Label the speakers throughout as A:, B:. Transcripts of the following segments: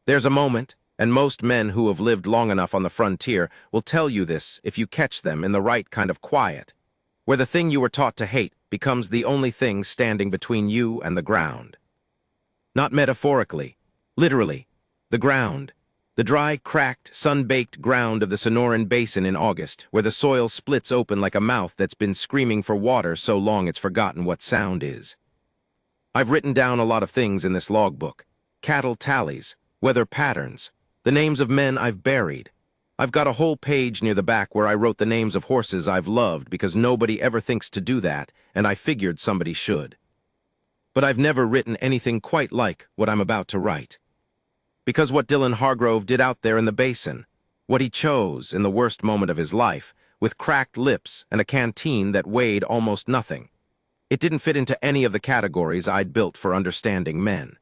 A: There's a moment, and most men who have lived long enough on the frontier will tell you this if you catch them in the right kind of quiet, where the thing you were taught to hate becomes the only thing standing between you and the ground. Not metaphorically, literally, the ground. The dry, cracked, sun-baked ground of the Sonoran Basin in August, where the soil splits open like a mouth that's been screaming for water so long it's forgotten what sound is. I've written down a lot of things in this logbook. Cattle tallies, weather patterns, the names of men I've buried. I've got a whole page near the back where I wrote the names of horses I've loved because nobody ever thinks to do that, and I figured somebody should. But I've never written anything quite like what I'm about to write. Because what Dylan Hargrove did out there in the basin, what he chose in the worst moment of his life, with cracked lips and a canteen that weighed almost nothing, it didn't fit into any of the categories I'd built for understanding men.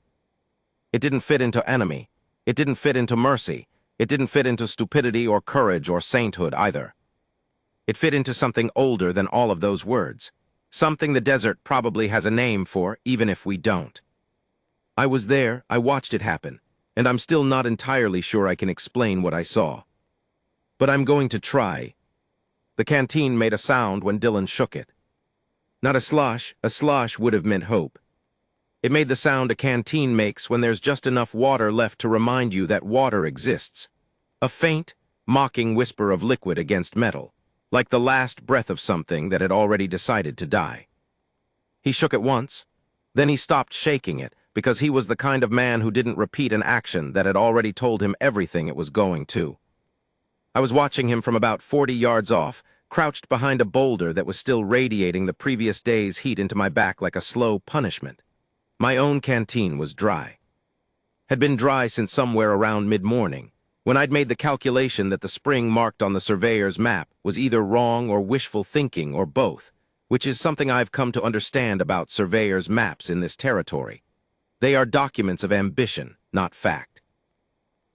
A: It didn't fit into enemy. It didn't fit into mercy. It didn't fit into stupidity or courage or sainthood either. It fit into something older than all of those words, something the desert probably has a name for, even if we don't. I was there, I watched it happen, and I'm still not entirely sure I can explain what I saw. But I'm going to try. The canteen made a sound when Dylan shook it. Not a slosh would have meant hope. It made the sound a canteen makes when there's just enough water left to remind you that water exists. A faint, mocking whisper of liquid against metal, like the last breath of something that had already decided to die. He shook it once, then he stopped shaking it, because he was the kind of man who didn't repeat an action that had already told him everything it was going to. I was watching him from about 40 yards off, crouched behind a boulder that was still radiating the previous day's heat into my back like a slow punishment. My own canteen was dry. Had been dry since somewhere around mid-morning, when I'd made the calculation that the spring marked on the surveyor's map was either wrong or wishful thinking or both, which is something I've come to understand about surveyors' maps in this territory. They are documents of ambition, not fact.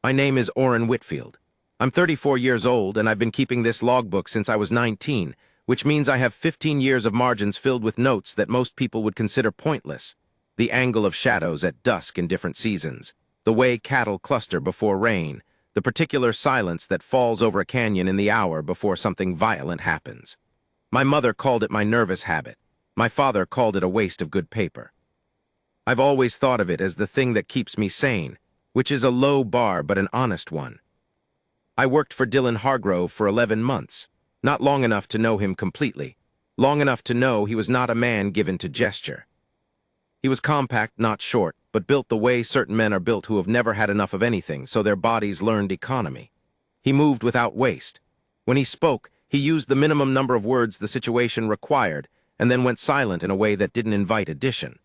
A: My name is Orrin Whitfield. I'm 34 years old, and I've been keeping this logbook since I was 19, which means I have 15 years of margins filled with notes that most people would consider pointless. The angle of shadows at dusk in different seasons, the way cattle cluster before rain, the particular silence that falls over a canyon in the hour before something violent happens. My mother called it my nervous habit. My father called it a waste of good paper. I've always thought of it as the thing that keeps me sane, which is a low bar but an honest one. I worked for Dylan Hargrove for 11 months, not long enough to know him completely, long enough to know he was not a man given to gesture. He was compact, not short, but built the way certain men are built who have never had enough of anything, so their bodies learned economy. He moved without waste. When he spoke, he used the minimum number of words the situation required, and then went silent in a way that didn't invite addition.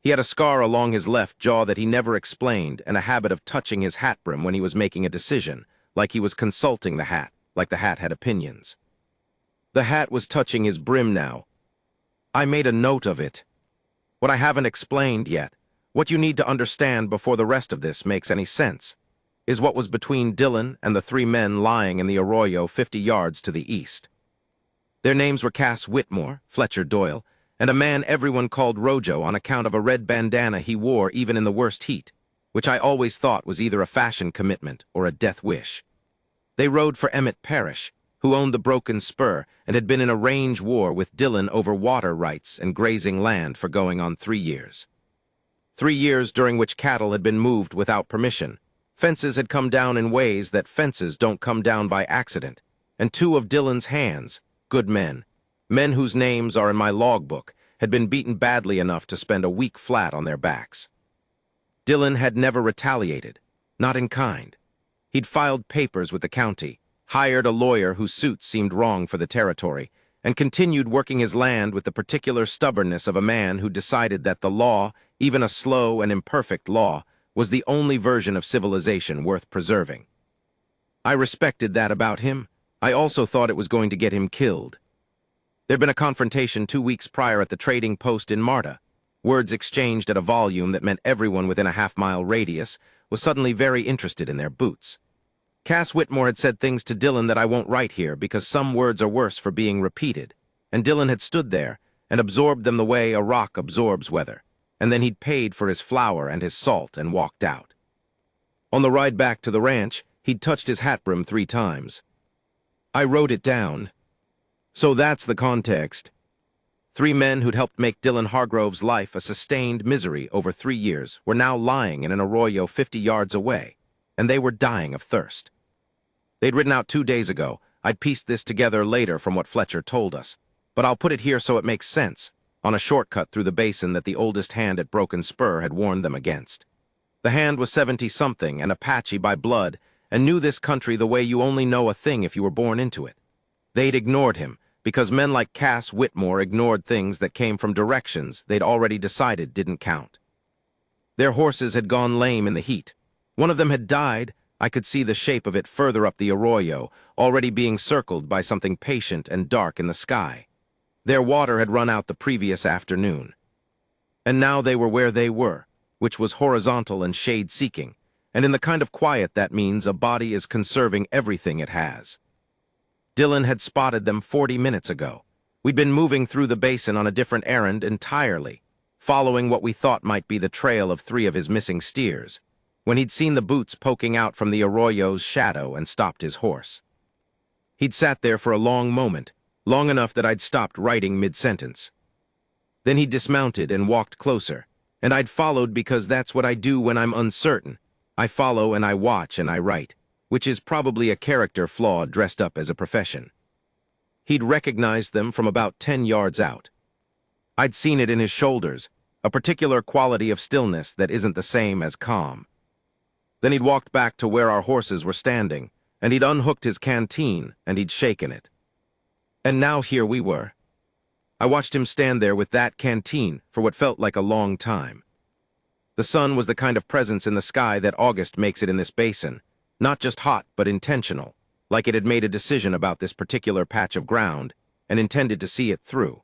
A: He had a scar along his left jaw that he never explained, and a habit of touching his hat brim when he was making a decision, like he was consulting the hat, like the hat had opinions. The hat was touching his brim now. I made a note of it. What I haven't explained yet, what you need to understand before the rest of this makes any sense, is what was between Dylan and the 3 men lying in the arroyo 50 yards to the east. Their names were Cass Whitmore, Fletcher Doyle, and a man everyone called Rojo on account of a red bandana he wore even in the worst heat, which I always thought was either a fashion commitment or a death wish. They rode for Emmett Parrish, who owned the Broken Spur and had been in a range war with Dylan over water rights and grazing land for going on 3 years. 3 years during which cattle had been moved without permission. Fences had come down in ways that fences don't come down by accident, and 2 of Dylan's hands, good men, men whose names are in my logbook, had been beaten badly enough to spend a week flat on their backs. Dylan had never retaliated, not in kind. He'd filed papers with the county, hired a lawyer whose suit seemed wrong for the territory, and continued working his land with the particular stubbornness of a man who decided that the law, even a slow and imperfect law, was the only version of civilization worth preserving. I respected that about him. I also thought it was going to get him killed. There'd been a confrontation 2 weeks prior at the trading post in Marta. Words exchanged at a volume that meant everyone within a half-mile radius was suddenly very interested in their boots. Cass Whitmore had said things to Dylan that I won't write here because some words are worse for being repeated, and Dylan had stood there and absorbed them the way a rock absorbs weather, and then he'd paid for his flour and his salt and walked out. On the ride back to the ranch, he'd touched his hat brim 3 times. I wrote it down. So that's the context. 3 men who'd helped make Dylan Hargrove's life a sustained misery over 3 years were now lying in an arroyo 50 yards away, and they were dying of thirst. They'd written out 2 days ago. I'd pieced this together later from what Fletcher told us, but I'll put it here so it makes sense, on a shortcut through the basin that the oldest hand at Broken Spur had warned them against. The hand was 70-something and Apache by blood, and knew this country the way you only know a thing if you were born into it. They'd ignored him, because men like Cass Whitmore ignored things that came from directions they'd already decided didn't count. Their horses had gone lame in the heat. One of them had died. I could see the shape of it further up the arroyo, already being circled by something patient and dark in the sky. Their water had run out the previous afternoon. And now they were where they were, which was horizontal and shade-seeking, and in the kind of quiet that means a body is conserving everything it has. Dylan had spotted them 40 minutes ago. We'd been moving through the basin on a different errand entirely, following what we thought might be the trail of 3 of his missing steers, when he'd seen the boots poking out from the arroyo's shadow and stopped his horse. He'd sat there for a long moment, long enough that I'd stopped writing mid-sentence. Then he dismounted and walked closer, and I'd followed because that's what I do when I'm uncertain. I follow and I watch and I write, which is probably a character flaw dressed up as a profession. He'd recognized them from about 10 yards out. I'd seen it in his shoulders, a particular quality of stillness that isn't the same as calm. Then he'd walked back to where our horses were standing, and he'd unhooked his canteen, and he'd shaken it. And now here we were. I watched him stand there with that canteen for what felt like a long time. The sun was the kind of presence in the sky that August makes it in this basin, not just hot but intentional, like it had made a decision about this particular patch of ground and intended to see it through.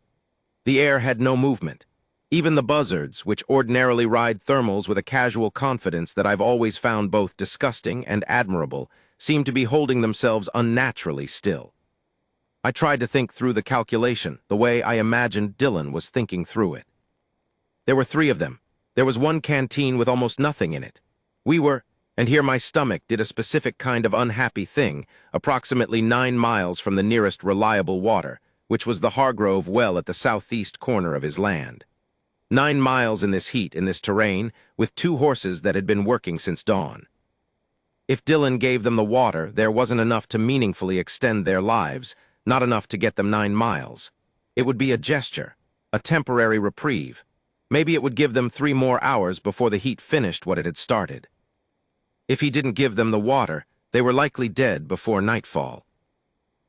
A: The air had no movement. Even the buzzards, which ordinarily ride thermals with a casual confidence that I've always found both disgusting and admirable, seemed to be holding themselves unnaturally still. I tried to think through the calculation, the way I imagined Dylan was thinking through it. There were 3 of them. There was one canteen with almost nothing in it. We were, and here my stomach did a specific kind of unhappy thing, approximately 9 miles from the nearest reliable water, which was the Hargrove well at the southeast corner of his land. 9 miles in this heat, in this terrain, with 2 horses that had been working since dawn. If Dylan gave them the water, there wasn't enough to meaningfully extend their lives, not enough to get them 9 miles. It would be a gesture, a temporary reprieve. Maybe it would give them 3 more hours before the heat finished what it had started. If he didn't give them the water, they were likely dead before nightfall.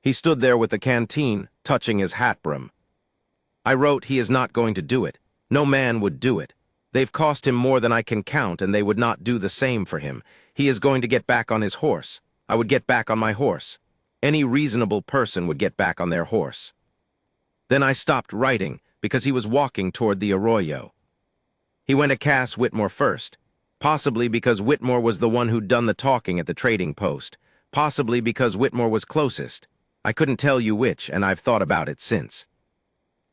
A: He stood there with the canteen, touching his hat brim. I wrote, he is not going to do it. No man would do it. They've cost him more than I can count, and they would not do the same for him. He is going to get back on his horse. I would get back on my horse. Any reasonable person would get back on their horse. Then I stopped writing, because he was walking toward the arroyo. He went to Cass Whitmore first, possibly because Whitmore was the one who'd done the talking at the trading post, possibly because Whitmore was closest. I couldn't tell you which, and I've thought about it since.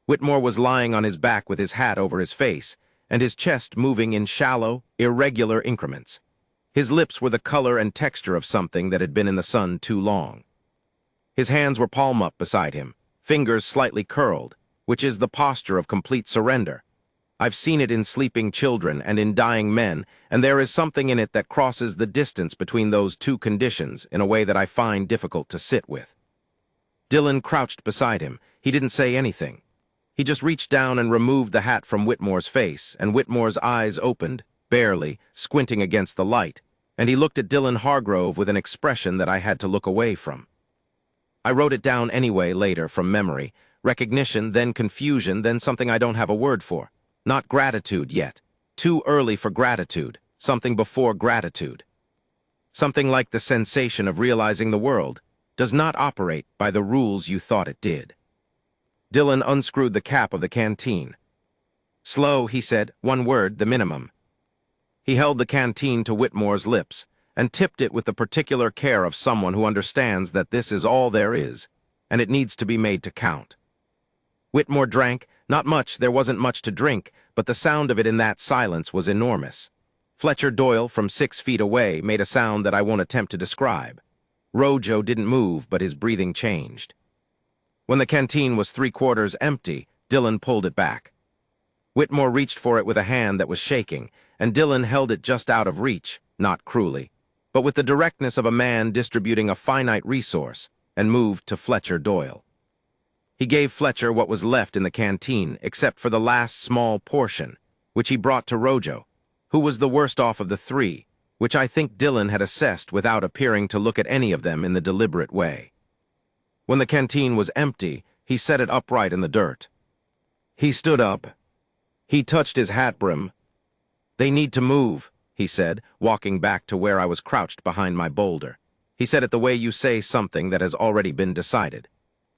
A: Whitmore was lying on his back with his hat over his face, and his chest moving in shallow, irregular increments. His lips were the color and texture of something that had been in the sun too long. His hands were palm up beside him, fingers slightly curled, which is the posture of complete surrender. I've seen it in sleeping children and in dying men, and there is something in it that crosses the distance between those 2 conditions in a way that I find difficult to sit with. Dylan crouched beside him. He didn't say anything. He just reached down and removed the hat from Whitmore's face, and Whitmore's eyes opened, barely, squinting against the light, and he looked at Dylan Hargrove with an expression that I had to look away from. I wrote it down anyway later from memory. Recognition, then confusion, then something I don't have a word for. Not gratitude yet. Too early for gratitude. Something before gratitude. Something like the sensation of realizing the world does not operate by the rules you thought it did. Dylan unscrewed the cap of the canteen. Slow, he said, 1 word, the minimum. He held the canteen to Whitmore's lips and tipped it with the particular care of someone who understands that this is all there is, and it needs to be made to count. Whitmore drank, not much, there wasn't much to drink, but the sound of it in that silence was enormous. Fletcher Doyle, from 6 feet away, made a sound that I won't attempt to describe. Rojo didn't move, but his breathing changed. When the canteen was 3/4 empty, Dillon pulled it back. Whitmore reached for it with a hand that was shaking, and Dillon held it just out of reach, not cruelly, but with the directness of a man distributing a finite resource, and moved to Fletcher Doyle. He gave Fletcher what was left in the canteen, except for the last small portion, which he brought to Rojo, who was the worst off of the three, which I think Dillon had assessed without appearing to look at any of them in the deliberate way. When the canteen was empty, he set it upright in the dirt. He stood up. He touched his hat brim. "They need to move," he said, walking back to where I was crouched behind my boulder. He said it the way you say something that has already been decided.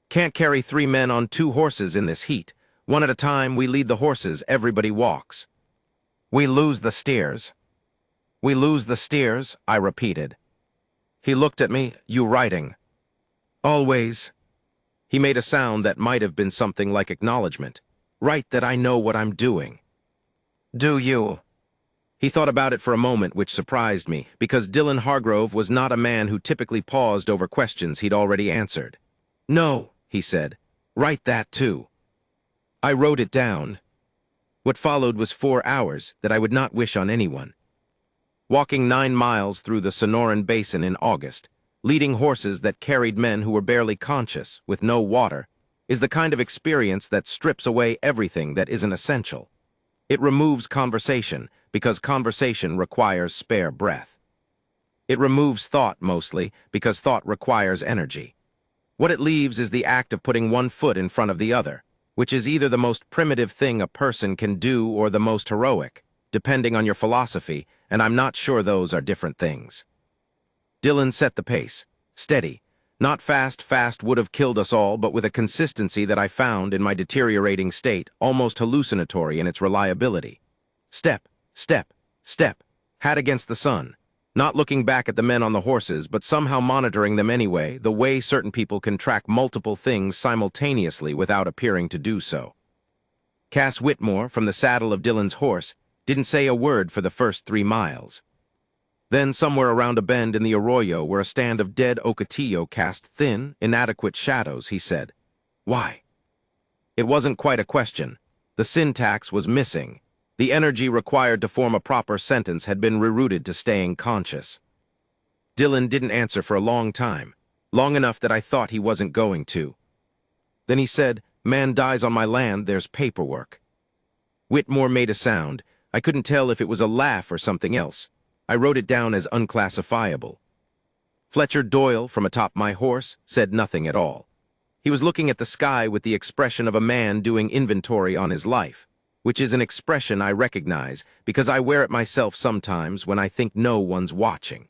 A: "Can't carry 3 men on 2 horses in this heat. One at a time, we lead the horses, everybody walks." "We lose the steers." "We lose the steers," I repeated. He looked at me. "You writing?" "Always." He made a sound that might have been something like acknowledgement. "Write that I know what I'm doing." "Do you?" He thought about it for a moment, which surprised me, because Dillon Hargrove was not a man who typically paused over questions he'd already answered. "No," he said. "Write that too." I wrote it down. What followed was 4 hours that I would not wish on anyone. Walking 9 miles through the Sonoran Basin in August, leading horses that carried men who were barely conscious, with no water, is the kind of experience that strips away everything that isn't essential. It removes conversation, because conversation requires spare breath. It removes thought, mostly, because thought requires energy. What it leaves is the act of putting one foot in front of the other, which is either the most primitive thing a person can do or the most heroic, depending on your philosophy, and I'm not sure those are different things. Dillon set the pace, steady, not fast would have killed us all, but with a consistency that I found, in my deteriorating state, almost hallucinatory in its reliability. Step, step, step, hat against the sun, not looking back at the men on the horses, but somehow monitoring them anyway, the way certain people can track multiple things simultaneously without appearing to do so. Cass Whitmore, from the saddle of Dillon's horse, didn't say a word for the first 3 miles. Then, somewhere around a bend in the arroyo where a stand of dead ocotillo cast thin, inadequate shadows, he said, "Why?" It wasn't quite a question. The syntax was missing. The energy required to form a proper sentence had been rerouted to staying conscious. Dillon didn't answer for a long time, long enough that I thought he wasn't going to. Then he said, "Man dies on my land, there's paperwork." Whitmore made a sound. I couldn't tell if it was a laugh or something else. I wrote it down as unclassifiable. Fletcher Doyle, from atop my horse, said nothing at all. He was looking at the sky with the expression of a man doing inventory on his life, which is an expression I recognize because I wear it myself sometimes when I think no one's watching.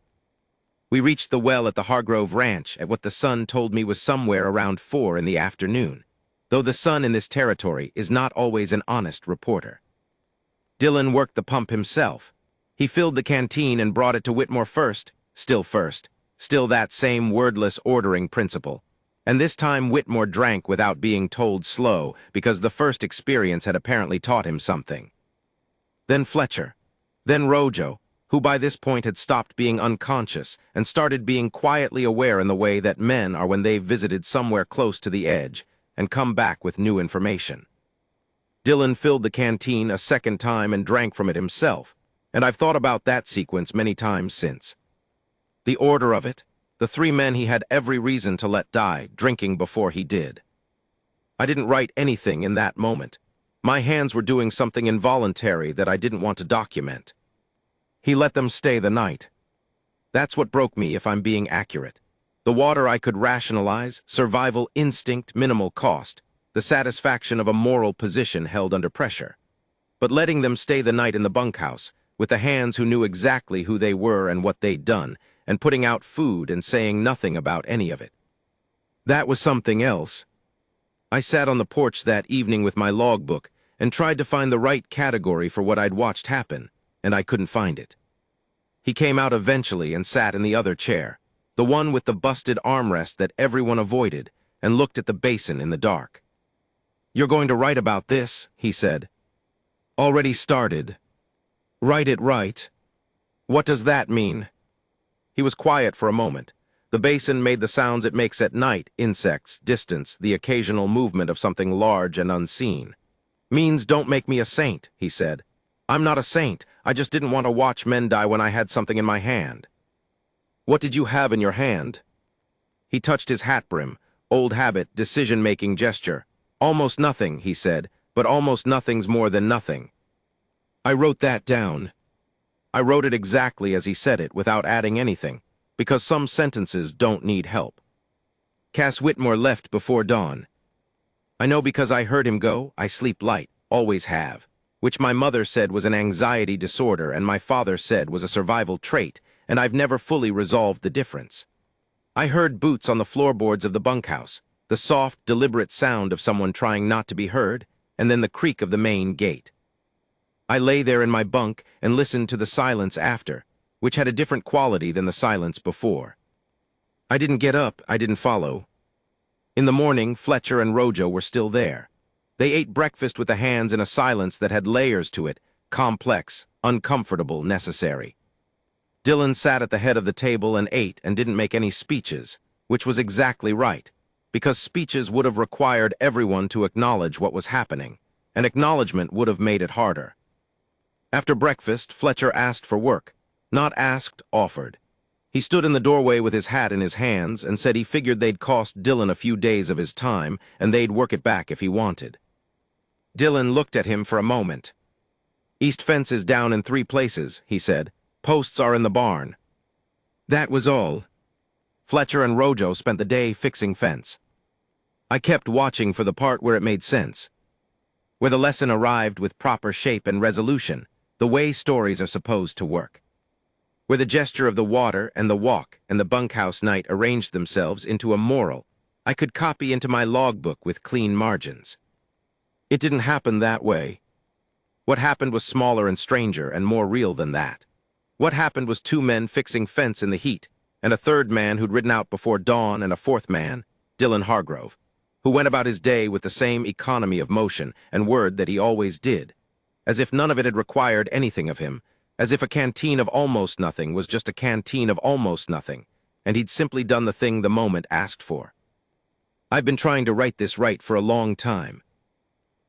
A: We reached the well at the Hargrove Ranch at what the sun told me was somewhere around 4 in the afternoon, though the sun in this territory is not always an honest reporter. Dillon worked the pump himself. He filled the canteen and brought it to Whitmore first, still that same wordless ordering principle. And this time Whitmore drank without being told slow, because the first experience had apparently taught him something. Then Fletcher. Then Rojo, who by this point had stopped being unconscious and started being quietly aware in the way that men are when they've visited somewhere close to the edge and come back with new information. Dillon filled the canteen a second time and drank from it himself, and I've thought about that sequence many times since. The order of it, the 3 men he had every reason to let die, drinking before he did. I didn't write anything in that moment. My hands were doing something involuntary that I didn't want to document. He let them stay the night. That's what broke me, if I'm being accurate. The water I could rationalize, survival instinct, minimal cost, the satisfaction of a moral position held under pressure. But letting them stay the night in the bunkhouse, with the hands who knew exactly who they were and what they'd done, and putting out food and saying nothing about any of it. That was something else. I sat on the porch that evening with my logbook and tried to find the right category for what I'd watched happen, and I couldn't find it. He came out eventually and sat in the other chair, the one with the busted armrest that everyone avoided, and looked at the basin in the dark. "You're going to write about this," he said. "Already started." "Write it right." What does that mean? He was quiet for a moment. The basin made the sounds it makes at night, insects, distance, the occasional movement of something large and unseen. Means don't make me a saint, he said. I'm not a saint. I just didn't want to watch men die when I had something in my hand. What did you have in your hand? He touched his hat brim. Old habit, decision-making gesture. Almost nothing, he said, but almost nothing's more than nothing. I wrote that down. I wrote it exactly as he said it, without adding anything, because some sentences don't need help. Cass Whitmore left before dawn. I know because I heard him go. I sleep light, always have, which my mother said was an anxiety disorder and my father said was a survival trait, and I've never fully resolved the difference. I heard boots on the floorboards of the bunkhouse, the soft, deliberate sound of someone trying not to be heard, and then the creak of the main gate. I lay there in my bunk and listened to the silence after, which had a different quality than the silence before. I didn't get up, I didn't follow. In the morning, Fletcher and Rojo were still there. They ate breakfast with the hands in a silence that had layers to it, complex, uncomfortable, necessary. Dylan sat at the head of the table and ate and didn't make any speeches, which was exactly right, because speeches would have required everyone to acknowledge what was happening, and acknowledgement would have made it harder. After breakfast, Fletcher asked for work. Not asked, offered. He stood in the doorway with his hat in his hands and said he figured they'd cost Dylan a few days of his time and they'd work it back if he wanted. Dylan looked at him for a moment. East fence is down in 3 places, he said. Posts are in the barn. That was all. Fletcher and Rojo spent the day fixing fence. I kept watching for the part where it made sense, where the lesson arrived with proper shape and resolution, the way stories are supposed to work, where the gesture of the water and the walk and the bunkhouse night arranged themselves into a moral I could copy into my logbook with clean margins. It didn't happen that way. What happened was smaller and stranger and more real than that. What happened was 2 men fixing fence in the heat, and a 3rd man who'd ridden out before dawn, and a 4th man, Dylan Hargrove, who went about his day with the same economy of motion and word that he always did, as if none of it had required anything of him, as if a canteen of almost nothing was just a canteen of almost nothing, and he'd simply done the thing the moment asked for. I've been trying to write this right for a long time.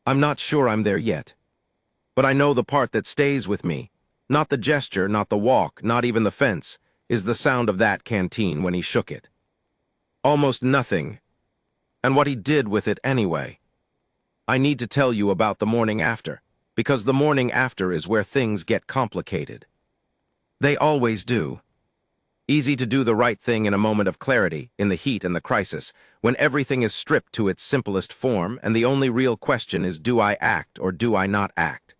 A: I'm not sure I'm there yet, but I know the part that stays with me, not the gesture, not the walk, not even the fence, is the sound of that canteen when he shook it. Almost nothing, and what he did with it anyway. I need to tell you about the morning after, because the morning after is where things get complicated. They always do. Easy to do the right thing in a moment of clarity, in the heat and the crisis, when everything is stripped to its simplest form and the only real question is, do I act or do I not act?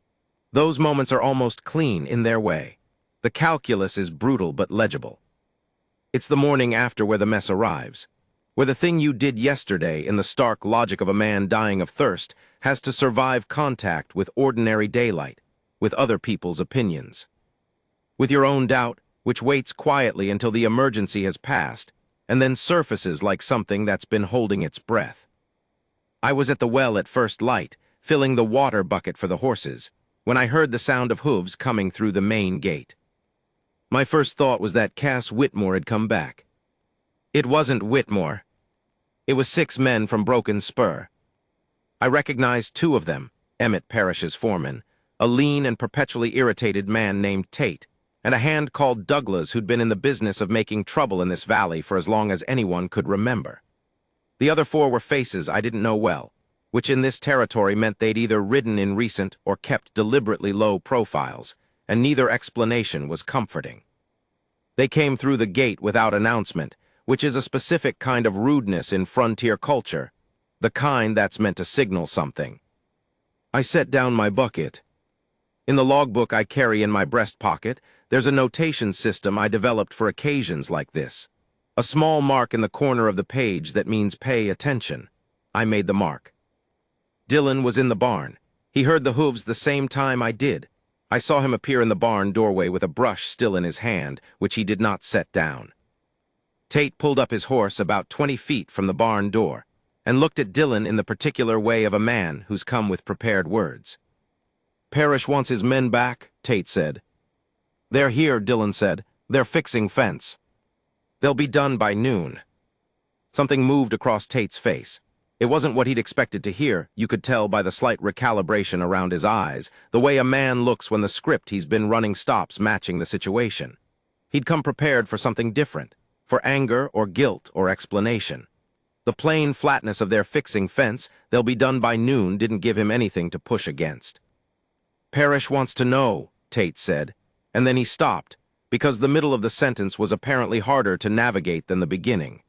A: Those moments are almost clean in their way. The calculus is brutal but legible. It's the morning after where the mess arrives, where the thing you did yesterday in the stark logic of a man dying of thirst has to survive contact with ordinary daylight, with other people's opinions, with your own doubt, which waits quietly until the emergency has passed, and then surfaces like something that's been holding its breath. I was at the well at first light, filling the water bucket for the horses, when I heard the sound of hooves coming through the main gate. My first thought was that Cass Whitmore had come back. It wasn't Whitmore. It was 6 men from Broken Spur. I recognized 2 of them, Emmett Parrish's foreman, a lean and perpetually irritated man named Tate, and a hand called Douglas who'd been in the business of making trouble in this valley for as long as anyone could remember. The other 4 were faces I didn't know well, which in this territory meant they'd either ridden in recent or kept deliberately low profiles, and neither explanation was comforting. They came through the gate without announcement, which is a specific kind of rudeness in frontier culture, the kind that's meant to signal something. I set down my bucket. In the logbook I carry in my breast pocket, there's a notation system I developed for occasions like this. A small mark in the corner of the page that means pay attention. I made the mark. Dylan was in the barn. He heard the hooves the same time I did. I saw him appear in the barn doorway with a brush still in his hand, which he did not set down. Tate pulled up his horse about 20 feet from the barn door and looked at Dylan in the particular way of a man who's come with prepared words. Parrish wants his men back, Tate said. They're here, Dylan said. They're fixing fence. They'll be done by noon. Something moved across Tate's face. It wasn't what he'd expected to hear. You could tell by the slight recalibration around his eyes, the way a man looks when the script he's been running stops matching the situation. He'd come prepared for something different, for anger or guilt or explanation. The plain flatness of their fixing fence, they'll be done by noon, didn't give him anything to push against. Parrish wants to know, Tate said, and then he stopped, because the middle of the sentence was apparently harder to navigate than the beginning.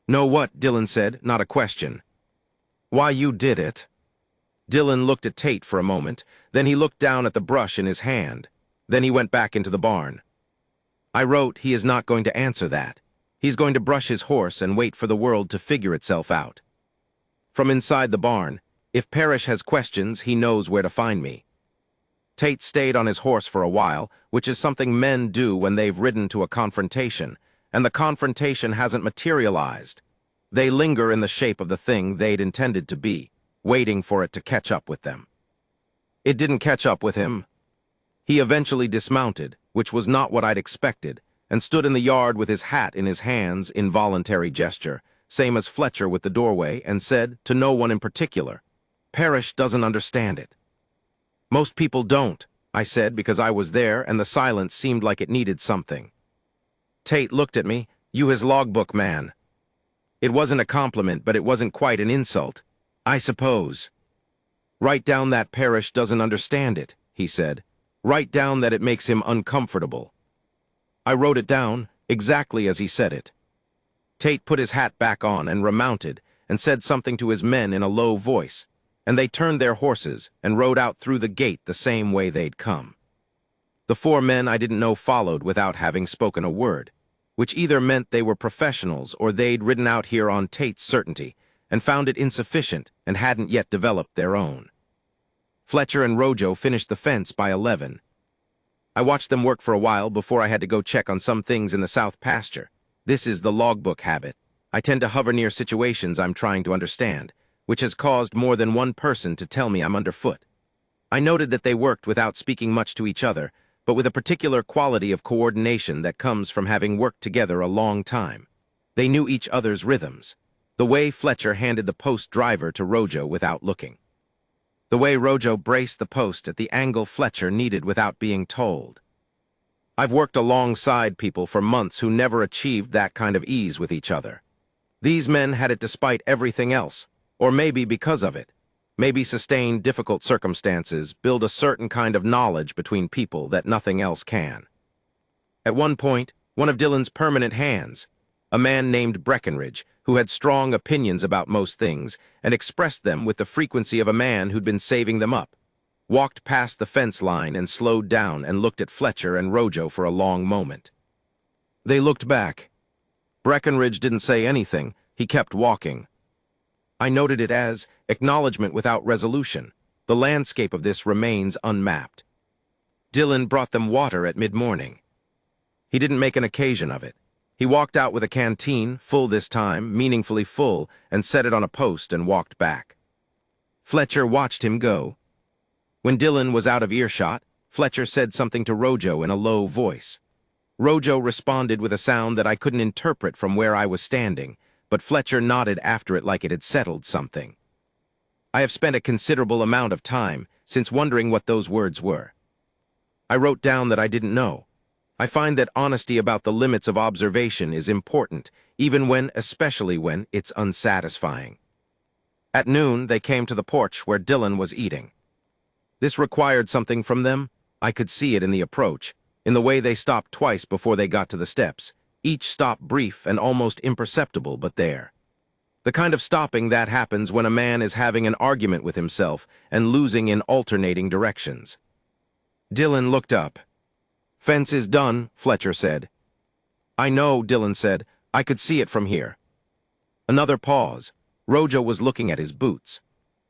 A: Know what? Dylan said, not a question. Why you did it. Dylan looked at Tate for a moment, then he looked down at the brush in his hand. Then he went back into the barn. I wrote he is not going to answer that. He's going to brush his horse and wait for the world to figure itself out. From inside the barn, if Parrish has questions, he knows where to find me. Tate stayed on his horse for a while, which is something men do when they've ridden to a confrontation, and the confrontation hasn't materialized. They linger in the shape of the thing they'd intended to be, waiting for it to catch up with them. It didn't catch up with him. He eventually dismounted, which was not what I'd expected, and stood in the yard with his hat in his hands, involuntary gesture, same as Fletcher with the doorway, and said, to no one in particular, Parrish doesn't understand it. Most people don't, I said, because I was there and the silence seemed like it needed something. Tate looked at me, you his logbook man. It wasn't a compliment, but it wasn't quite an insult. I suppose. Write down that Parrish doesn't understand it, he said. Write down that it makes him uncomfortable. I wrote it down, exactly as he said it. Tate put his hat back on and remounted, and said something to his men in a low voice, and they turned their horses and rode out through the gate the same way they'd come. The 4 men I didn't know followed without having spoken a word, which either meant they were professionals or they'd ridden out here on Tate's certainty and found it insufficient and hadn't yet developed their own. Fletcher and Rojo finished the fence by 11. I watched them work for a while before I had to go check on some things in the south pasture. This is the logbook habit. I tend to hover near situations I'm trying to understand, which has caused more than one person to tell me I'm underfoot. I noted that they worked without speaking much to each other, but with a particular quality of coordination that comes from having worked together a long time. They knew each other's rhythms. The way Fletcher handed the post driver to Rojo without looking. The way Rojo braced the post at the angle Fletcher needed without being told. I've worked alongside people for months who never achieved that kind of ease with each other. These men had it despite everything else, or maybe because of it. Maybe sustained difficult circumstances build a certain kind of knowledge between people that nothing else can. At one point, one of Dylan's permanent hands, a man named Breckenridge, who had strong opinions about most things and expressed them with the frequency of a man who'd been saving them up, walked past the fence line and slowed down and looked at Fletcher and Rojo for a long moment. They looked back. Breckenridge didn't say anything. He kept walking. I noted it as acknowledgement without resolution. The landscape of this remains unmapped. Dylan brought them water at mid-morning. He didn't make an occasion of it. He walked out with a canteen, full this time, meaningfully full, and set it on a post and walked back. Fletcher watched him go. When Dylan was out of earshot, Fletcher said something to Rojo in a low voice. Rojo responded with a sound that I couldn't interpret from where I was standing, but Fletcher nodded after it like it had settled something. I have spent a considerable amount of time since wondering what those words were. I wrote down that I didn't know. I find that honesty about the limits of observation is important, especially when it's unsatisfying. At noon, they came to the porch where Dylan was eating. This required something from them. I could see it in the approach, in the way they stopped twice before they got to the steps, each stop brief and almost imperceptible, but there. The kind of stopping that happens when a man is having an argument with himself and losing in alternating directions. Dylan looked up. Fence is done, Fletcher said. I know, Dylan said. I could see it from here. Another pause. Rojo was looking at his boots.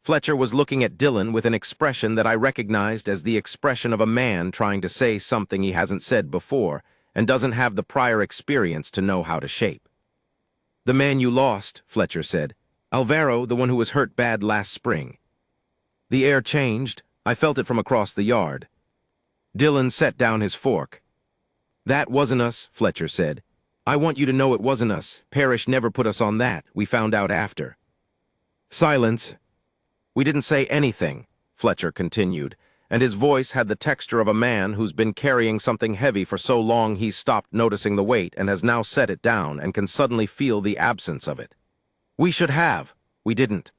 A: Fletcher was looking at Dylan with an expression that I recognized as the expression of a man trying to say something he hasn't said before and doesn't have the prior experience to know how to shape. The man you lost, Fletcher said. Alvaro, the one who was hurt bad last spring. The air changed. I felt it from across the yard. Dylan set down his fork. That wasn't us, Fletcher said. I want you to know it wasn't us. Parrish never put us on that. We found out after. Silence. We didn't say anything, Fletcher continued, and his voice had the texture of a man who's been carrying something heavy for so long he's stopped noticing the weight and has now set it down and can suddenly feel the absence of it. We should have. We didn't.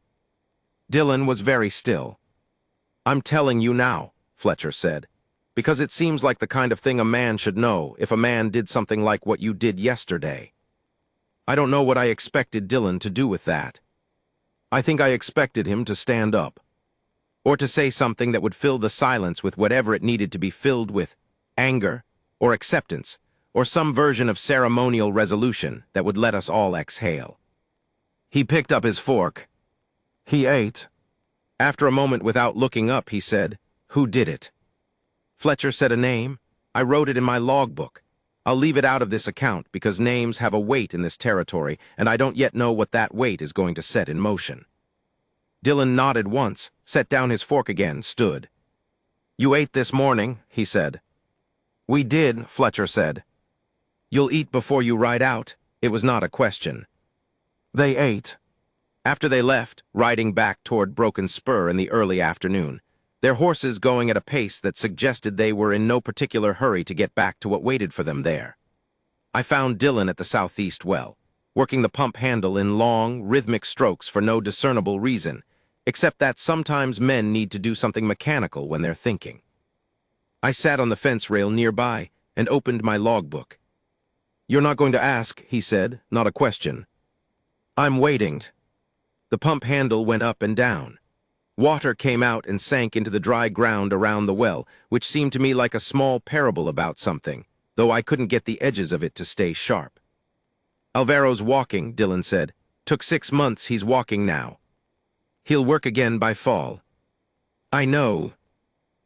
A: Dillon was very still. I'm telling you now, Fletcher said, because it seems like the kind of thing a man should know if a man did something like what you did yesterday. I don't know what I expected Dillon to do with that. I think I expected him to stand up, or to say something that would fill the silence with whatever it needed to be filled with, anger, or acceptance, or some version of ceremonial resolution that would let us all exhale. He picked up his fork. He ate. After a moment without looking up, he said, "Who did it?" Fletcher said a name. I wrote it in my logbook. I'll leave it out of this account because names have a weight in this territory, and I don't yet know what that weight is going to set in motion. Dillon nodded once, set down his fork again, stood. You ate this morning, he said. We did, Fletcher said. You'll eat before you ride out. It was not a question. They ate. After they left, riding back toward Broken Spur in the early afternoon, their horses going at a pace that suggested they were in no particular hurry to get back to what waited for them there. I found Dillon at the southeast well, working the pump handle in long, rhythmic strokes for no discernible reason, except that sometimes men need to do something mechanical when they're thinking. I sat on the fence rail nearby and opened my logbook. You're not going to ask, he said, not a question. I'm waiting. The pump handle went up and down. Water came out and sank into the dry ground around the well, which seemed to me like a small parable about something, though I couldn't get the edges of it to stay sharp. Alvaro's walking, Dillon said. Took 6 months, he's walking now. He'll work again by fall. I know.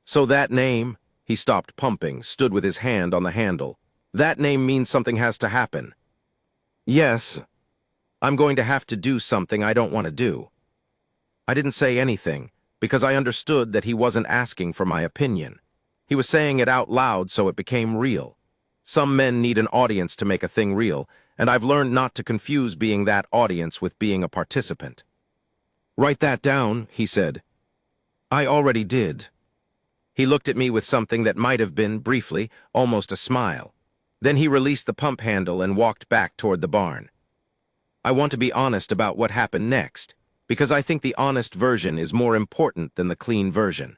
A: So that name, he stopped pumping, stood with his hand on the handle. That name means something has to happen. Yes. I'm going to have to do something I don't want to do. I didn't say anything, because I understood that he wasn't asking for my opinion. He was saying it out loud so it became real. Some men need an audience to make a thing real, and I've learned not to confuse being that audience with being a participant. Write that down, he said. I already did. He looked at me with something that might have been, briefly, almost a smile. Then he released the pump handle and walked back toward the barn. I want to be honest about what happened next, because I think the honest version is more important than the clean version.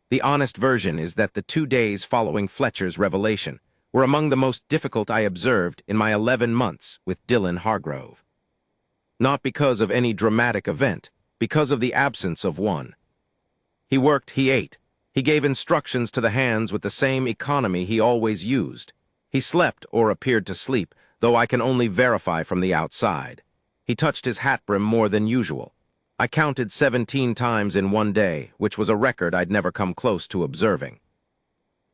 A: The honest version is that the 2 days following Fletcher's revelation were among the most difficult I observed in my 11 months with Dillon Hargrove. Not because of any dramatic event, because of the absence of one. He worked, he ate. He gave instructions to the hands with the same economy he always used. He slept or appeared to sleep, though I can only verify from the outside. He touched his hat brim more than usual. I counted 17 times in one day, which was a record I'd never come close to observing.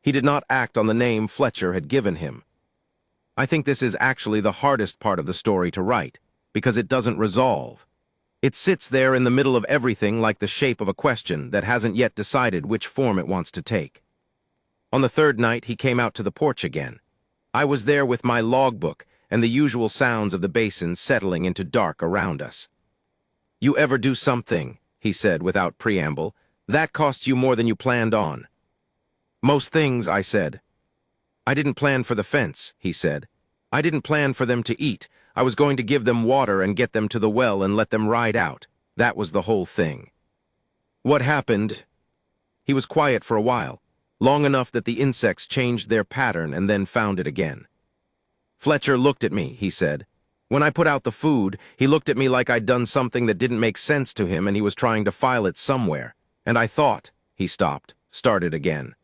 A: He did not act on the name Fletcher had given him. I think this is actually the hardest part of the story to write, because it doesn't resolve. It sits there in the middle of everything like the shape of a question that hasn't yet decided which form it wants to take. On the 3rd night, he came out to the porch again. I was there with my logbook and the usual sounds of the basin settling into dark around us. You ever do something, he said without preamble, that costs you more than you planned on? Most things, I said. I didn't plan for the fence, he said. I didn't plan for them to eat. I was going to give them water and get them to the well and let them ride out. That was the whole thing. What happened? He was quiet for a while, long enough that the insects changed their pattern and then found it again. Fletcher looked at me, he said. When I put out the food, he looked at me like I'd done something that didn't make sense to him and he was trying to file it somewhere. And I thought, he stopped, started again.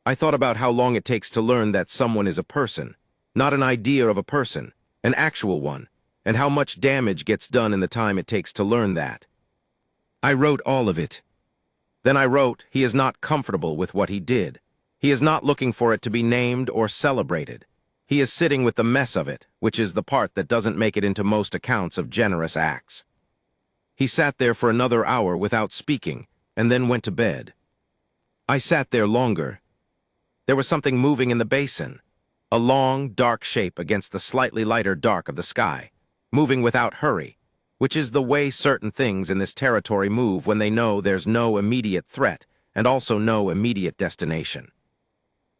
A: I thought about how long it takes to learn that someone is a person, not an idea of a person, an actual one, and how much damage gets done in the time it takes to learn that. I wrote all of it. Then I wrote, he is not comfortable with what he did. He is not looking for it to be named or celebrated. He is sitting with the mess of it, which is the part that doesn't make it into most accounts of generous acts. He sat there for another hour without speaking, and then went to bed. I sat there longer. There was something moving in the basin. a long, dark shape against the slightly lighter dark of the sky, moving without hurry, which is the way certain things in this territory move when they know there's no immediate threat and also no immediate destination.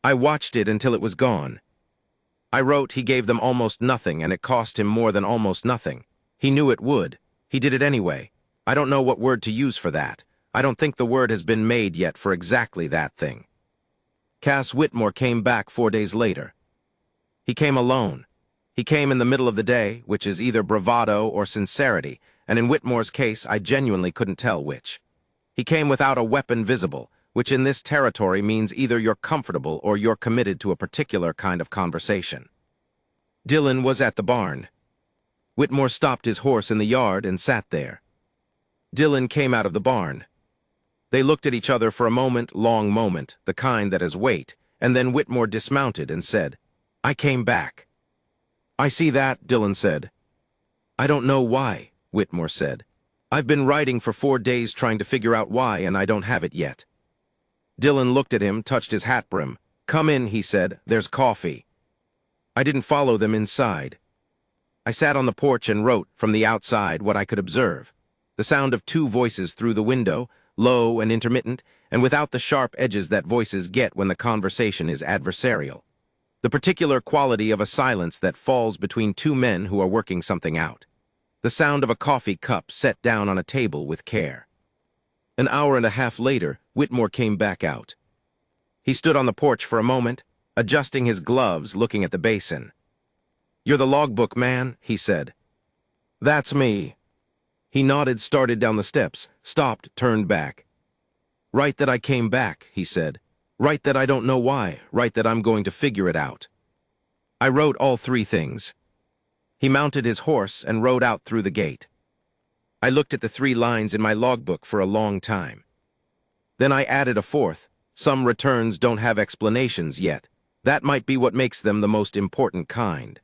A: I watched it until it was gone. I wrote he gave them almost nothing and it cost him more than almost nothing. He knew it would. He did it anyway. I don't know what word to use for that. I don't think the word has been made yet for exactly that thing. Cass Whitmore came back 4 days later. He came alone. He came in the middle of the day, which is either bravado or sincerity, and in Whitmore's case, I genuinely couldn't tell which. He came without a weapon visible, which in this territory means either you're comfortable or you're committed to a particular kind of conversation. Dylan was at the barn. Whitmore stopped his horse in the yard and sat there. Dylan came out of the barn. They looked at each other for a moment, long moment, the kind that has weight, and then Whitmore dismounted and said, "I came back." "I see that," Dylan said. "I don't know why," Whitmore said. "I've been writing for 4 days trying to figure out why, and I don't have it yet." Dylan looked at him, touched his hat brim. "Come in," he said. "There's coffee." I didn't follow them inside. I sat on the porch and wrote, from the outside, what I could observe. The sound of 2 voices through the window, low and intermittent, and without the sharp edges that voices get when the conversation is adversarial. The particular quality of a silence that falls between 2 men who are working something out. The sound of a coffee cup set down on a table with care. An hour and a half later, Whitmore came back out. He stood on the porch for a moment, adjusting his gloves, looking at the basin. "You're the logbook man," he said. "That's me." He nodded, started down the steps, stopped, turned back. "Write that I came back," he said. "Write that I don't know why, write that I'm going to figure it out." I wrote all 3 things. He mounted his horse and rode out through the gate. I looked at the 3 lines in my logbook for a long time. Then I added a 4th. Some returns don't have explanations yet. That might be what makes them the most important kind.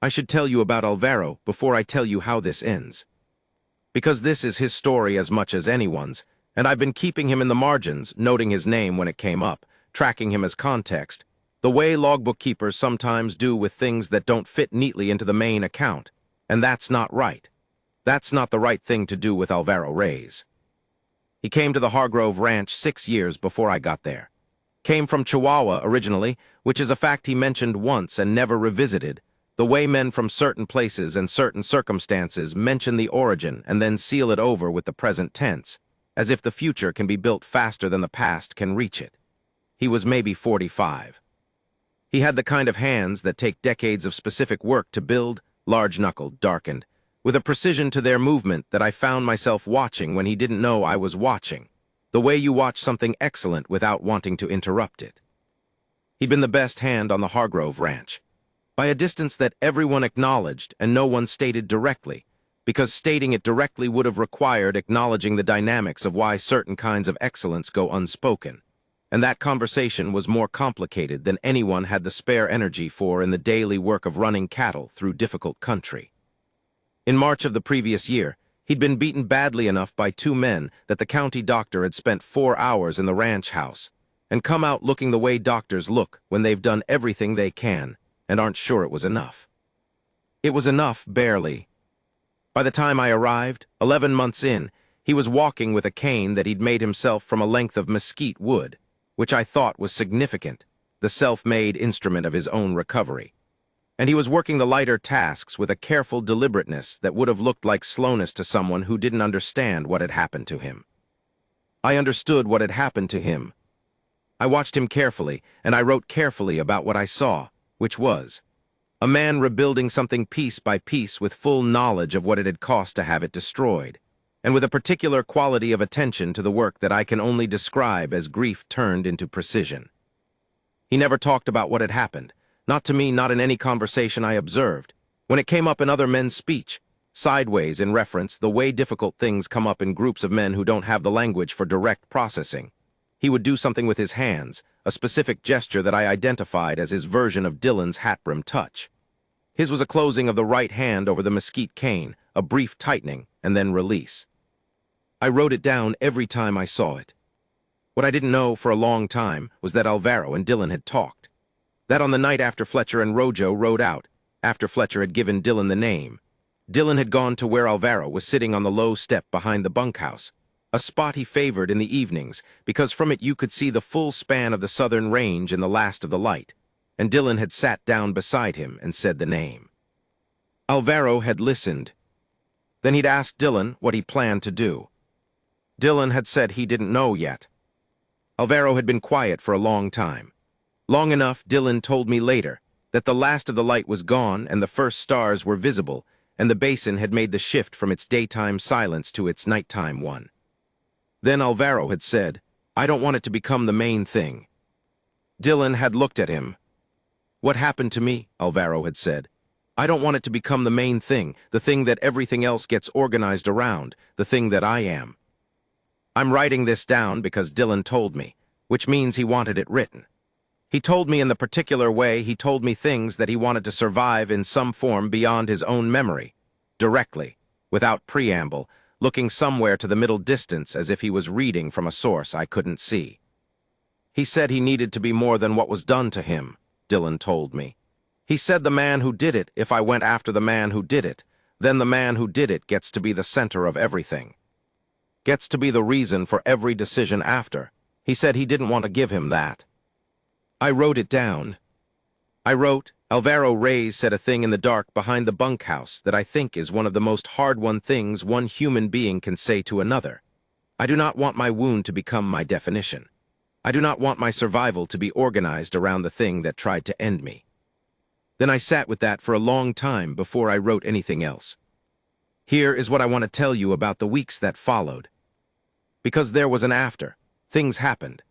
A: I should tell you about Alvaro before I tell you how this ends. Because this is his story as much as anyone's, and I've been keeping him in the margins, noting his name when it came up, tracking him as context, the way logbook keepers sometimes do with things that don't fit neatly into the main account, and that's not right. That's not the right thing to do with Alvaro Reyes. He came to the Hargrove Ranch 6 years before I got there. Came from Chihuahua originally, which is a fact he mentioned once and never revisited, the way men from certain places and certain circumstances mention the origin and then seal it over with the present tense, as if the future can be built faster than the past can reach it. He was maybe 45. He had the kind of hands that take decades of specific work to build, large-knuckled, darkened, with a precision to their movement that I found myself watching when he didn't know I was watching, the way you watch something excellent without wanting to interrupt it. He'd been the best hand on the Hargrove Ranch, by a distance that everyone acknowledged and no one stated directly, because stating it directly would have required acknowledging the dynamics of why certain kinds of excellence go unspoken, and that conversation was more complicated than anyone had the spare energy for in the daily work of running cattle through difficult country. In March of the previous year, he'd been beaten badly enough by 2 men that the county doctor had spent 4 hours in the ranch house, and come out looking the way doctors look when they've done everything they can, and aren't sure it was enough. It was enough, barely. By the time I arrived, 11 months in, he was walking with a cane that he'd made himself from a length of mesquite wood, which I thought was significant, the self-made instrument of his own recovery. And he was working the lighter tasks with a careful deliberateness that would have looked like slowness to someone who didn't understand what had happened to him. I understood what had happened to him. I watched him carefully, and I wrote carefully about what I saw, which was a man rebuilding something piece by piece with full knowledge of what it had cost to have it destroyed, and with a particular quality of attention to the work that I can only describe as grief turned into precision. He never talked about what had happened, not to me, not in any conversation I observed. When it came up in other men's speech, sideways in reference the way difficult things come up in groups of men who don't have the language for direct processing, he would do something with his hands, a specific gesture that I identified as his version of Dylan's hat-brim touch. His was a closing of the right hand over the mesquite cane, a brief tightening, and then release. I wrote it down every time I saw it. What I didn't know for a long time was that Alvaro and Dylan had talked. That on the night after Fletcher and Rojo rode out, after Fletcher had given Dillon the name, Dillon had gone to where Alvaro was sitting on the low step behind the bunkhouse, a spot he favored in the evenings because from it you could see the full span of the southern range in the last of the light, and Dillon had sat down beside him and said the name. Alvaro had listened. Then he'd asked Dillon what he planned to do. Dillon had said he didn't know yet. Alvaro had been quiet for a long time. Long enough, Dillon told me later, that the last of the light was gone and the first stars were visible, and the basin had made the shift from its daytime silence to its nighttime one. Then Alvaro had said, "I don't want it to become the main thing." Dillon had looked at him. "What happened to me?" Alvaro had said. "I don't want it to become the main thing, the thing that everything else gets organized around, the thing that I am." I'm writing this down because Dillon told me, which means he wanted it written. He told me in the particular way he told me things that he wanted to survive in some form beyond his own memory, directly, without preamble, looking somewhere to the middle distance as if he was reading from a source I couldn't see. He said he needed to be more than what was done to him, Dillon told me. He said the man who did it, if I went after the man who did it, then the man who did it gets to be the center of everything. Gets to be the reason for every decision after. He said he didn't want to give him that. I wrote it down. I wrote, Alvaro Reyes said a thing in the dark behind the bunkhouse that I think is one of the most hard-won things one human being can say to another. I do not want my wound to become my definition. I do not want my survival to be organized around the thing that tried to end me. Then I sat with that for a long time before I wrote anything else. Here is what I want to tell you about the weeks that followed. Because there was an after. Things happened.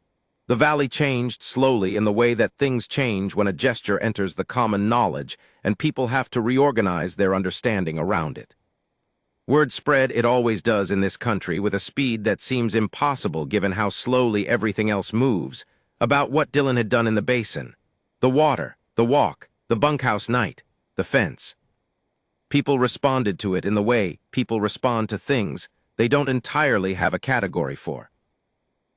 A: The valley changed slowly in the way that things change when a gesture enters the common knowledge and people have to reorganize their understanding around it. Word spread, it always does in this country, with a speed that seems impossible given how slowly everything else moves, about what Dillon had done in the basin. The water, the walk, the bunkhouse night, the fence. People responded to it in the way people respond to things they don't entirely have a category for.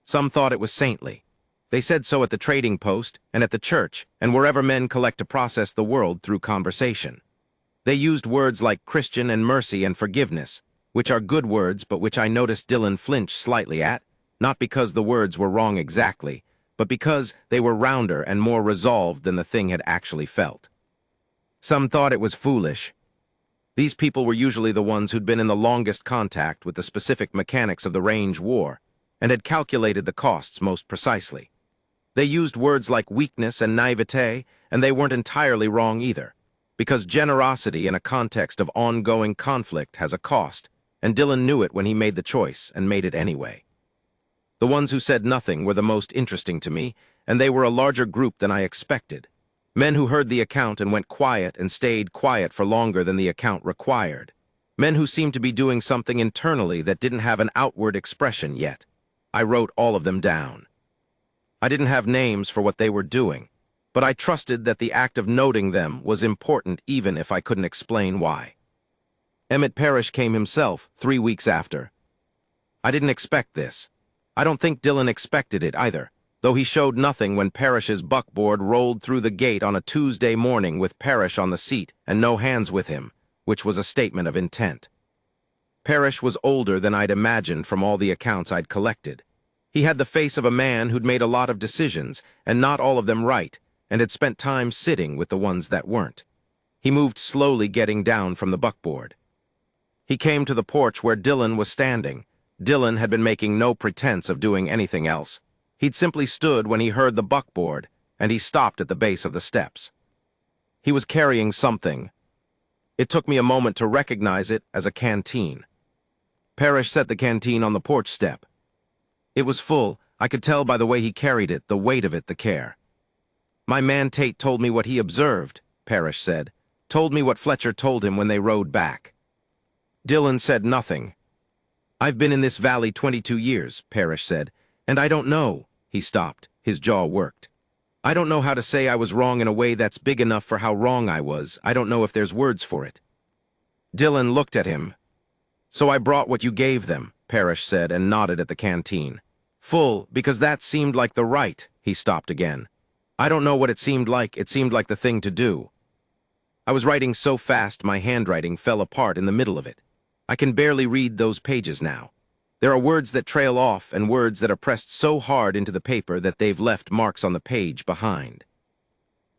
A: Some thought it was saintly. They said so at the trading post and at the church and wherever men collect to process the world through conversation. They used words like Christian and mercy and forgiveness, which are good words but which I noticed Dillon flinch slightly at, not because the words were wrong exactly, but because they were rounder and more resolved than the thing had actually felt. Some thought it was foolish. These people were usually the ones who'd been in the longest contact with the specific mechanics of the range war and had calculated the costs most precisely. They used words like weakness and naivete, and they weren't entirely wrong either, because generosity in a context of ongoing conflict has a cost, and Dillon knew it when he made the choice and made it anyway. The ones who said nothing were the most interesting to me, and they were a larger group than I expected. Men who heard the account and went quiet and stayed quiet for longer than the account required. Men who seemed to be doing something internally that didn't have an outward expression yet. I wrote all of them down. I didn't have names for what they were doing, but I trusted that the act of noting them was important even if I couldn't explain why. Emmett Parrish came himself 3 weeks after. I didn't expect this. I don't think Dillon expected it either, though he showed nothing when Parrish's buckboard rolled through the gate on a Tuesday morning with Parrish on the seat and no hands with him, which was a statement of intent. Parrish was older than I'd imagined from all the accounts I'd collected. He had the face of a man who'd made a lot of decisions, and not all of them right, and had spent time sitting with the ones that weren't. He moved slowly getting down from the buckboard. He came to the porch where Dillon was standing. Dillon had been making no pretense of doing anything else. He'd simply stood when he heard the buckboard, and he stopped at the base of the steps. He was carrying something. It took me a moment to recognize it as a canteen. Parrish set the canteen on the porch step. It was full. I could tell by the way he carried it, the weight of it, the care. My man Tate told me what he observed, Parrish said. Told me what Fletcher told him when they rode back. Dillon said nothing. I've been in this valley 22 years, Parrish said, and I don't know. He stopped. His jaw worked. I don't know how to say I was wrong in a way that's big enough for how wrong I was. I don't know if there's words for it. Dillon looked at him. So I brought what you gave them, Parrish said, and nodded at the canteen. Full, because that seemed like the right. He stopped again. I don't know what it seemed like. It seemed like the thing to do. I was writing so fast my handwriting fell apart in the middle of it. I can barely read those pages now. There are words that trail off and words that are pressed so hard into the paper that they've left marks on the page behind.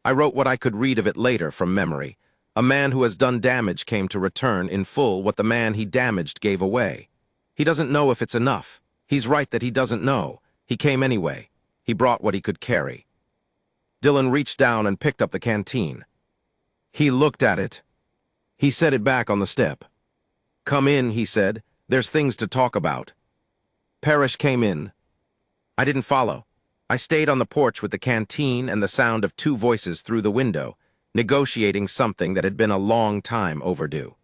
A: I wrote what I could read of it later from memory. A man who has done damage came to return in full what the man he damaged gave away. He doesn't know if it's enough. He's right that he doesn't know. He came anyway. He brought what he could carry. Dylan reached down and picked up the canteen. He looked at it. He set it back on the step. "Come in," he said. "There's things to talk about." Parrish came in. I didn't follow. I stayed on the porch with the canteen and the sound of two voices through the window, negotiating something that had been a long time overdue.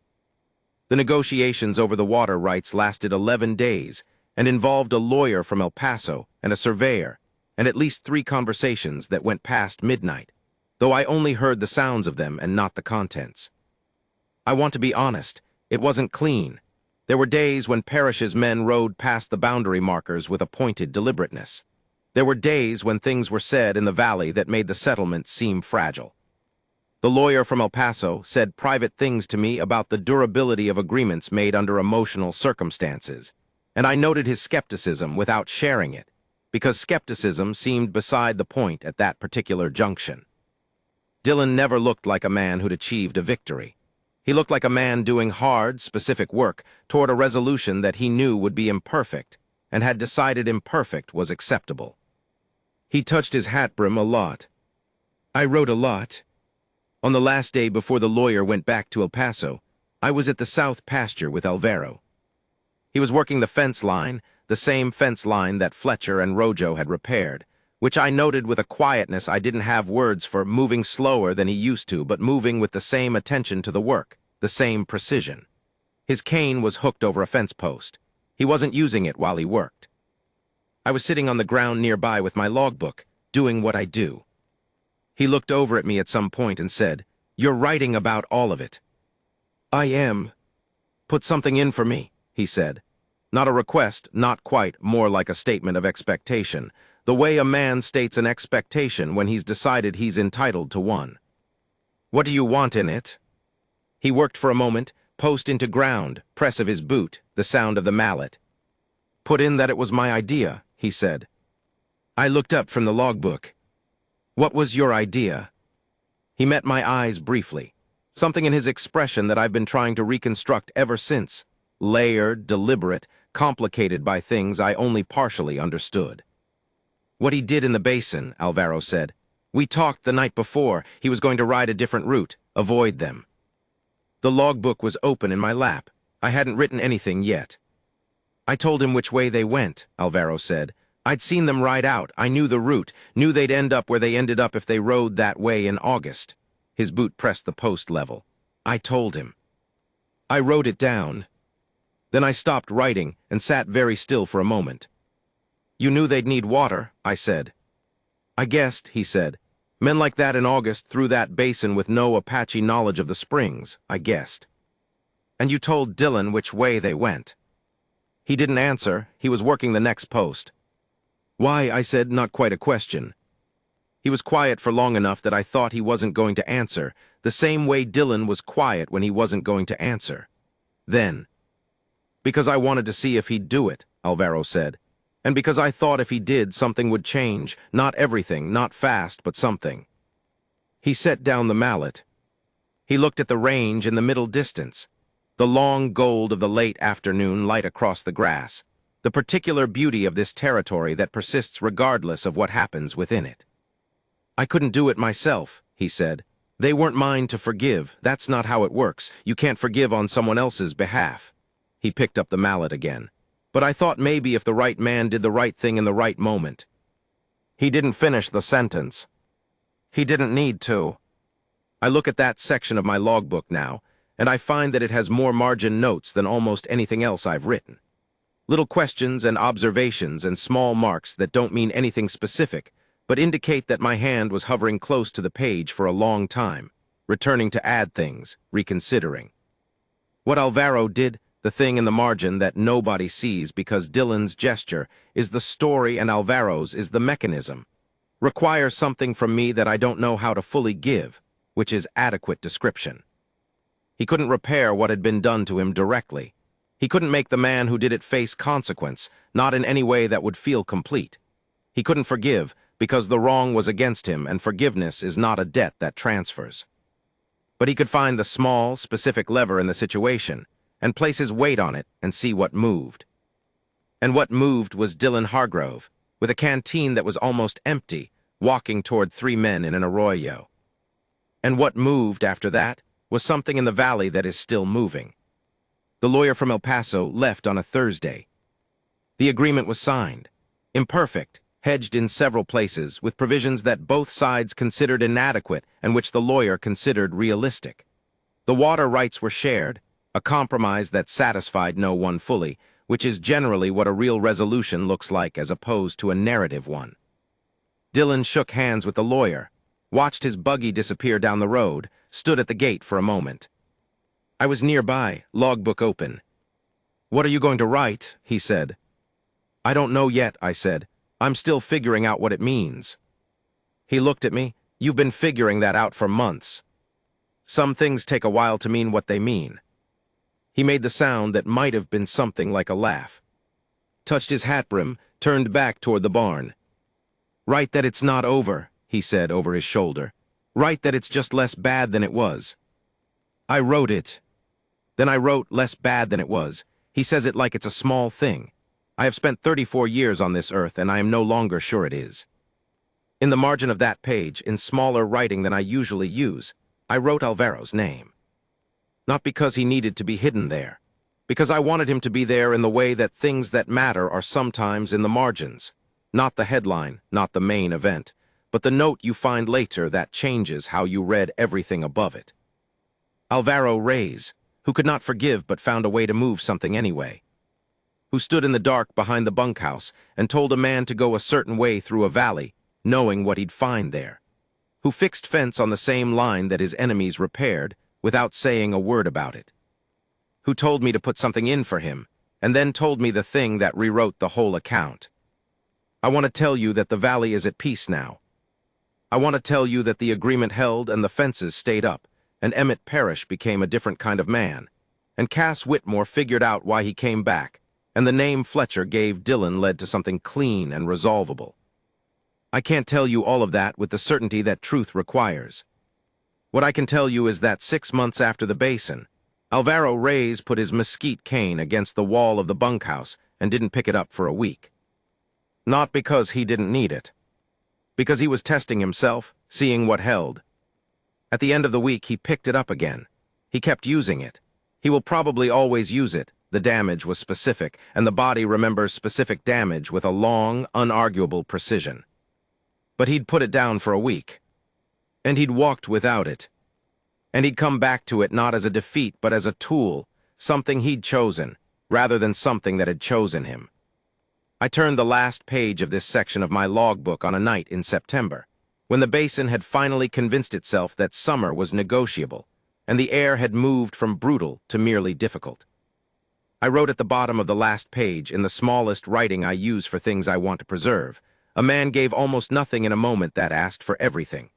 A: The negotiations over the water rights lasted 11 days and involved a lawyer from El Paso and a surveyor, and at least 3 conversations that went past midnight, though I only heard the sounds of them and not the contents. I want to be honest, it wasn't clean. There were days when Parrish's men rode past the boundary markers with a pointed deliberateness. There were days when things were said in the valley that made the settlement seem fragile. The lawyer from El Paso said private things to me about the durability of agreements made under emotional circumstances, and I noted his skepticism without sharing it, because skepticism seemed beside the point at that particular junction. Dylan never looked like a man who'd achieved a victory. He looked like a man doing hard, specific work toward a resolution that he knew would be imperfect, and had decided imperfect was acceptable. He touched his hat brim a lot. I wrote a lot. On the last day before the lawyer went back to El Paso, I was at the south pasture with Alvaro. He was working the fence line, the same fence line that Fletcher and Rojo had repaired, which I noted with a quietness I didn't have words for, moving slower than he used to, but moving with the same attention to the work, the same precision. His cane was hooked over a fence post. He wasn't using it while he worked. I was sitting on the ground nearby with my logbook, doing what I do. He looked over at me at some point and said, "You're writing about all of it." "I am." "Put something in for me," he said. Not a request, not quite, more like a statement of expectation, the way a man states an expectation when he's decided he's entitled to one. "What do you want in it?" He worked for a moment, post into ground, press of his boot, the sound of the mallet. "Put in that it was my idea," he said. I looked up from the logbook. "What was your idea?" He met my eyes briefly. Something in his expression that I've been trying to reconstruct ever since. Layered, deliberate, complicated by things I only partially understood. "What he did in the basin," Alvaro said. "We talked the night before. He was going to ride a different route, avoid them." The logbook was open in my lap. I hadn't written anything yet. "I told him which way they went," Alvaro said. "I'd seen them ride out. I knew the route, knew they'd end up where they ended up if they rode that way in August." His boot pressed the post level. "I told him." I wrote it down. Then I stopped writing and sat very still for a moment. "You knew they'd need water," I said. "I guessed," he said. "Men like that in August through that basin with no Apache knowledge of the springs, I guessed." "And you told Dylan which way they went." He didn't answer. He was working the next post. "Why?" I said, not quite a question. He was quiet for long enough that I thought he wasn't going to answer, the same way Dylan was quiet when he wasn't going to answer. Then, "Because I wanted to see if he'd do it," Alvaro said. "And because I thought if he did, something would change. Not everything, not fast, but something." He set down the mallet. He looked at the range in the middle distance, the long gold of the late afternoon light across the grass, the particular beauty of this territory that persists regardless of what happens within it. "I couldn't do it myself," he said. "They weren't mine to forgive. That's not how it works. You can't forgive on someone else's behalf." He picked up the mallet again. "But I thought maybe if the right man did the right thing in the right moment." He didn't finish the sentence. "He didn't need to." I look at that section of my logbook now, and I find that it has more margin notes than almost anything else I've written. Little questions and observations and small marks that don't mean anything specific, but indicate that my hand was hovering close to the page for a long time, returning to add things, reconsidering. What Alvaro did, the thing in the margin that nobody sees because Dylan's gesture is the story and Alvaro's is the mechanism. require something from me that I don't know how to fully give, which is adequate description. He couldn't repair what had been done to him directly. He couldn't make the man who did it face consequence, not in any way that would feel complete. He couldn't forgive because the wrong was against him, and forgiveness is not a debt that transfers. But he could find the small, specific lever in the situation and place his weight on it and see what moved. And what moved was Dylan Hargrove, with a canteen that was almost empty, walking toward three men in an arroyo. And what moved after that was something in the valley that is still moving. The lawyer from El Paso left on a Thursday. The agreement was signed, imperfect, hedged in several places, with provisions that both sides considered inadequate and which the lawyer considered realistic. The water rights were shared, a compromise that satisfied no one fully, which is generally what a real resolution looks like as opposed to a narrative one. Dylan shook hands with the lawyer, watched his buggy disappear down the road, stood at the gate for a moment. I was nearby, logbook open. "What are you going to write?" he said. "I don't know yet," I said. "I'm still figuring out what it means." He looked at me. "You've been figuring that out for months. Some things take a while to mean what they mean." He made the sound that might have been something like a laugh, touched his hat brim, turned back toward the barn. "Write that it's not over," he said over his shoulder. "Write that it's just less bad than it was." I wrote it. Then I wrote less bad than it was. He says it like it's a small thing. I have spent 34 years on this earth, and I am no longer sure it is. In the margin of that page, in smaller writing than I usually use, I wrote Alvaro's name. Not because he needed to be hidden there, because I wanted him to be there in the way that things that matter are sometimes in the margins. Not the headline, not the main event, but the note you find later that changes how you read everything above it. Alvaro Reyes, who could not forgive but found a way to move something anyway. Who stood in the dark behind the bunkhouse and told a man to go a certain way through a valley, knowing what he'd find there. Who fixed fence on the same line that his enemies repaired without saying a word about it. Who told me to put something in for him, and then told me the thing that rewrote the whole account. I want to tell you that the valley is at peace now. I want to tell you that the agreement held and the fences stayed up, and Emmett Parrish became a different kind of man, and Cass Whitmore figured out why he came back, and the name Fletcher gave Dylan led to something clean and resolvable. I can't tell you all of that with the certainty that truth requires. What I can tell you is that 6 months after the basin, Alvaro Reyes put his mesquite cane against the wall of the bunkhouse and didn't pick it up for a week. Not because he didn't need it. Because he was testing himself, seeing what held. At the end of the week, he picked it up again. He kept using it. He will probably always use it. The damage was specific, and the body remembers specific damage with a long, unarguable precision. But he'd put it down for a week. And he'd walked without it. And he'd come back to it not as a defeat, but as a tool, something he'd chosen, rather than something that had chosen him. I turned the last page of this section of my logbook on a night in September, when the basin had finally convinced itself that summer was negotiable, and the air had moved from brutal to merely difficult. I wrote at the bottom of the last page, in the smallest writing I use for things I want to preserve, a man gave almost nothing in a moment that asked for everything.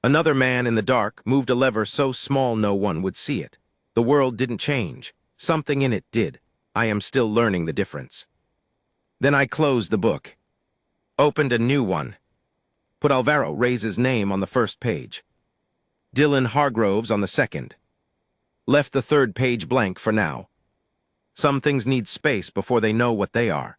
A: Another man in the dark moved a lever so small no one would see it. The world didn't change. Something in it did. I am still learning the difference. Then I closed the book, opened a new one, put Alvaro Reyes' name on the first page, Dylan Hargrove's on the second, left the third page blank for now. Some things need space before they know what they are.